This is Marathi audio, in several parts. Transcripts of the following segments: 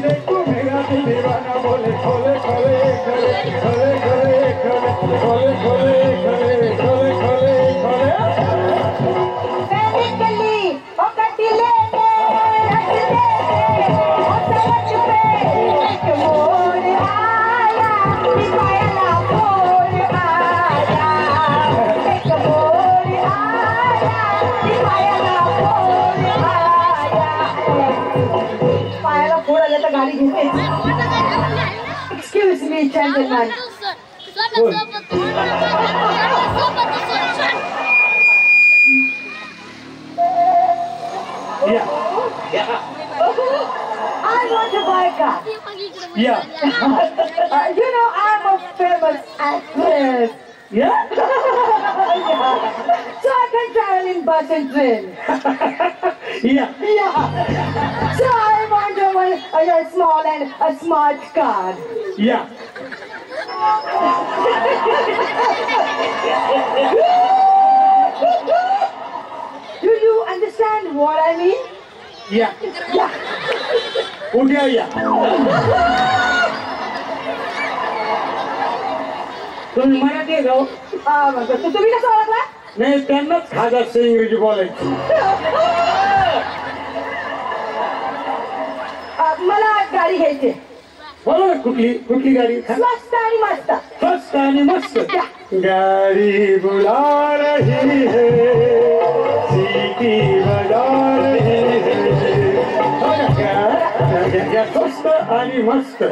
देखो मेरा दिल दीवाना बोले खोले खोले खोले खोले खोले खोले खोले खोले खोले खोले खोले खोले पहले गली ओ कटी लेने रख देने ओ सड़क पे एक मोड़ आया दिखाया ना मोड़ आया एक मोड़ आया दिखाया ना मोड़ आया पायाला फोड आला तर गाडी घेते excuse me gentleman Yeah. I want to buy a car. Yeah. You know, I'm a famous actress. Yeah? So I can travel in bus and train. Yeah. Yeah. So I want a small and a smart car. Yeah. Do you understand what I mean? Yeah. Yeah. उद्या या तुम्ही मराठी आहे का हो? तुम्ही कसं ओळखला? नाही त्यांनाच खाज असते इंग्रजी बोलायची मला गाडी घ्यायची बोला ना कुठली कुठली गाडी स्वस्त आणि मस्त स्वस्त आणि मस्त गाडी बुला रही है सीटी बजा रही है हो ना क्या स्वस्त आणि मस्त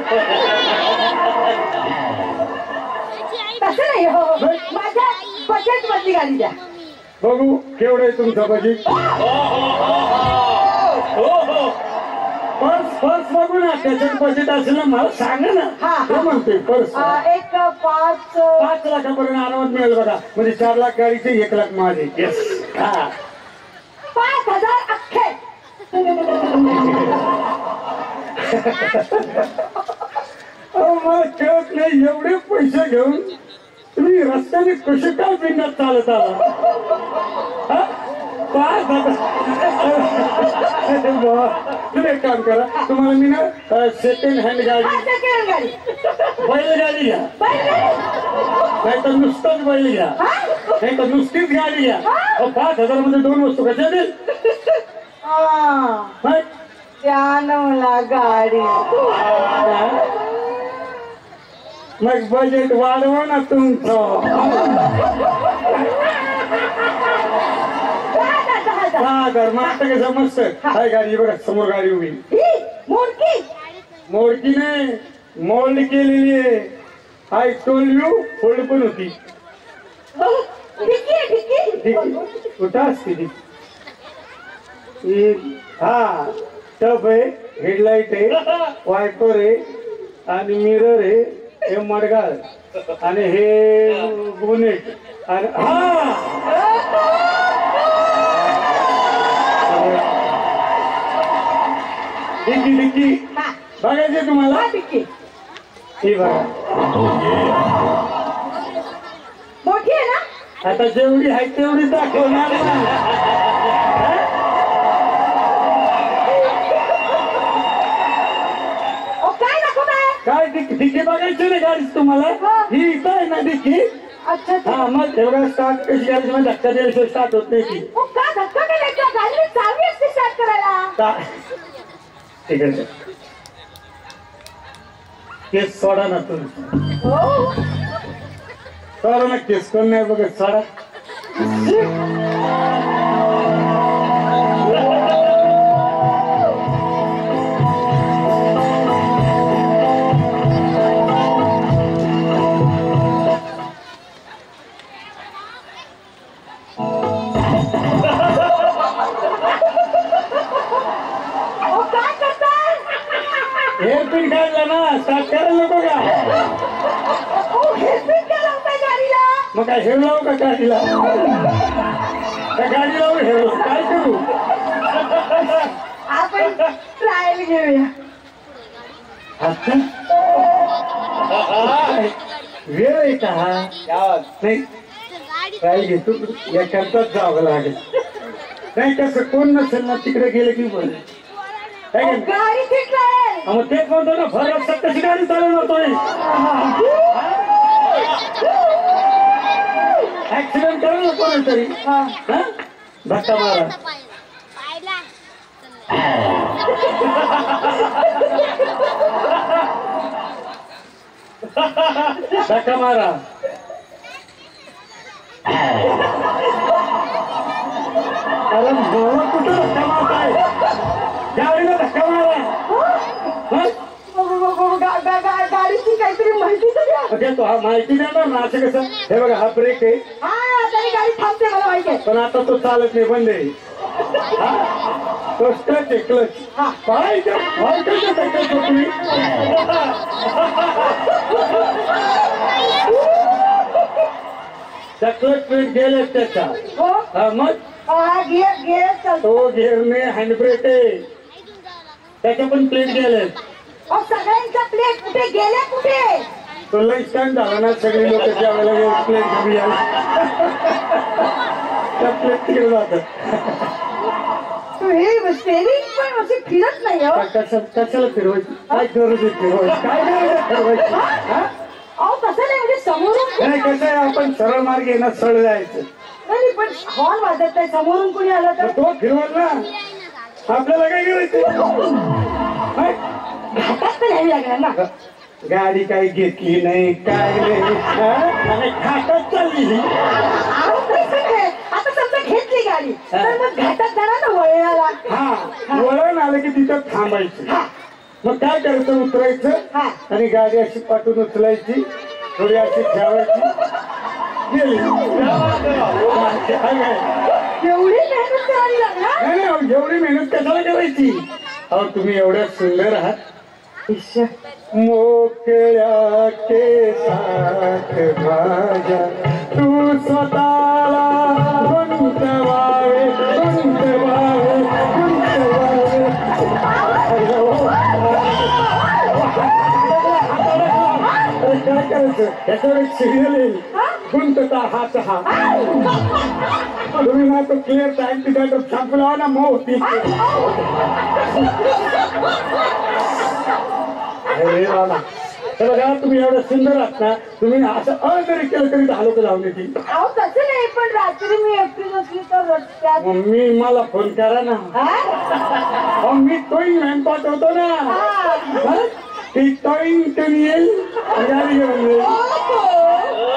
तसं नाही हो माझ्या बजेट मधली गाडी द्या बघू केवढं आहे तुमचं बजेट पर्स पर्स बघू ना त्याच्यात बजेट असेल ना मला सांगा ना काय म्हणते पर्स एक 5 लाखापर्यंत आरामात मिळेल बघा म्हणजे 4 लाख गाडीचे 1 लाख माझे येस हा 5,000 अख्खे मला कळत नाही एवढे पैसे घेऊन तुम्ही रस्त्याने कसे काय बिंदात चालत आला 5,000 तुम्ही एक काम करा तुम्हाला मी ना सेकंड हँड गाडी बैलगाडी घ्या नाही तर नुसतंच बैल घ्या नाही तर नुसतीच गाडी घ्या 5,000 मध्ये 2 वस्तू कशा देईल मला गाडी मग बजेट वाढवा ना तुमचं 10,000 मग आता कसं मस्त काय गाडी बघा समोर गाडी उभी मोडकी नाही मोल्ड केलेली आहे आय टोल्ड यू फोल्ड पण होती कुठं असते ती हा टप आहे हेडलाईट आहे वायपर आहे आणि मिरर आहे हे मडगाळ आणि हे बोनेट आणि डिक्की डिक्की बघायचे तुम्हाला ही बघा मोठी आहे ना आता जेवढी आहे तेवढी दाखवणार ना काय डिक्की बघायची ना गाडी तुम्हाला ही इथं आहे ना डिक्की अच्छा हा मग एवढा स्टार्ट कशी गाडी मग धक्का दिल्याशिवाय स्टार्ट होत नाही की धक्का केला गाडी चालू असते स्टार्ट करायला ठीक आहे केस सोडा ना तुम्ही सोडा ना केस कोण नाही बघत सोडा हेअरपिन काढला ना स्टार्ट करायला नको का मग काय हेर लावू का गाडीला गाडी लावू हेर काय करू आपण ट्रायल घेऊया आता वेळ आहे का हा नाही ट्रायल घेतो एखादाच जावं लागेल नाही कसं कोण नसेल ना तिकडे गेलं की बरं काय अहो, नाही? गाडी ठीक आहे. मग तेच म्हणतो ना भर रस्त्यात कशी गाडी चालवणार तुम्ही ऍक्सिडेंट करेल ना कोणीतरी हा. हा? धक्का मारा धक्का मारा अरे मला कुठं धक्का मारताय गाडीला धक्का मारा हा? गाडीची काहीतरी माहिती तर द्या. म्हणजे तो हा माहिती देणार ना असं कसं हे बघा हा ब्रेक आहे हा तरी गाडी थांबते मला माहिती आहे. पण आता तो चालत नाही बंद आहे हा? तो क्लच आहे क्लच हा. पाहायचं व्हायचं धक्का तुम्ही क्लच प्लेट गेले त्याच्या हो हा मग हा गिअर गिअर चालतो. तो घेरणे हँडब्रेक आहे त्याच्या पण प्लेट गेले अहो सगळ्यांच्या प्लेट कुठे गेल्या कुठे. तो लंच टाइम झाला ना सगळी लोक ज्या वेळेला प्लेट घेऊन यायला त्या प्लेट तिकडे जातात हे स्टेरिंग पण अशी फिरत नाही हो. कशाला फिरवायची काय गरज आहे फिरवायची काय गरज आहे फिरवायची हा? अहो तसं नाही म्हणजे समोरून नाही कसं आहे आपण सरळ मार्गे ना सरळ जायचं नाही पण हॉर्न वाजत नाही समोरून कुणी आलं तर. मग तो फिरवल ना आपल्याला काय करायचं काय? घाटात तर नाही लागणार ना. गाडी काही घेतली नाही काय नाही हा? आणि खाटात चालली ही. अहो, तसं नाही. आता समजा घेतली गाडी तर मग घाटात जाणार ना वळणाला. हा वळण आलं की तिथं थांबायचं मग काय करायचं उतरायचं हा. आणि गाडी अशी पाठून उचलायची थोडी अशी ठेवायची गेली एवढी मेहनत करावी लागणार. नाही नाही एवढी मेहनत कशाला करायची अहो तुम्ही एवढ्या सुंदर आहात मोकळ्या केसात माझ्या तू स्वतःला गुंतवावे गुंतवावे गुंतवावे काय करायचं याच्यावर एक सिग्नल येईल गुंतता हात हा तुम्ही ना तो क्लिअर टाइम तिथे संपला ना मग होती अरे बाबा हे बघा तुम्ही एवढं सुंदर आहात ना तुम्ही असं जरी केलं तरी दहा लोक लावून येतील अहो तसं नाही पण रात्री मी एकटीच असली तर रस्त्यात. मग मी मला फोन करा ना हा? अहो, मी तोही मॅन पाठवतो ना हा. ती टॉईंग टन येईल गाडी घेऊन येईल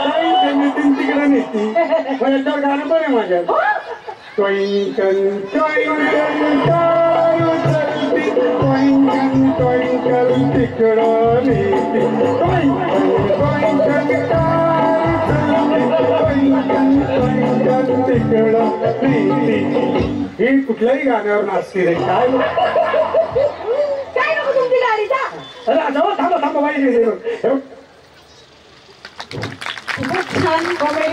टॉईंग टन येतील तिकडे नेती मग याच्यावर गाणं पण आहे माझ्यात ट्विंकल ट्विंकल स्टार चलती ट्विंकल ट्विंकल तिकडं नेती ट्विंकल ट्विंकल स्टार चलती ट्विंकल ट्विंकल तिकडं नेती ही कुठल्याही गाण्यावर नाचते रे काय काय नको तुमची गाडी जा. अरे आता थांबा थांबा बाई खूप छान कॉमेडी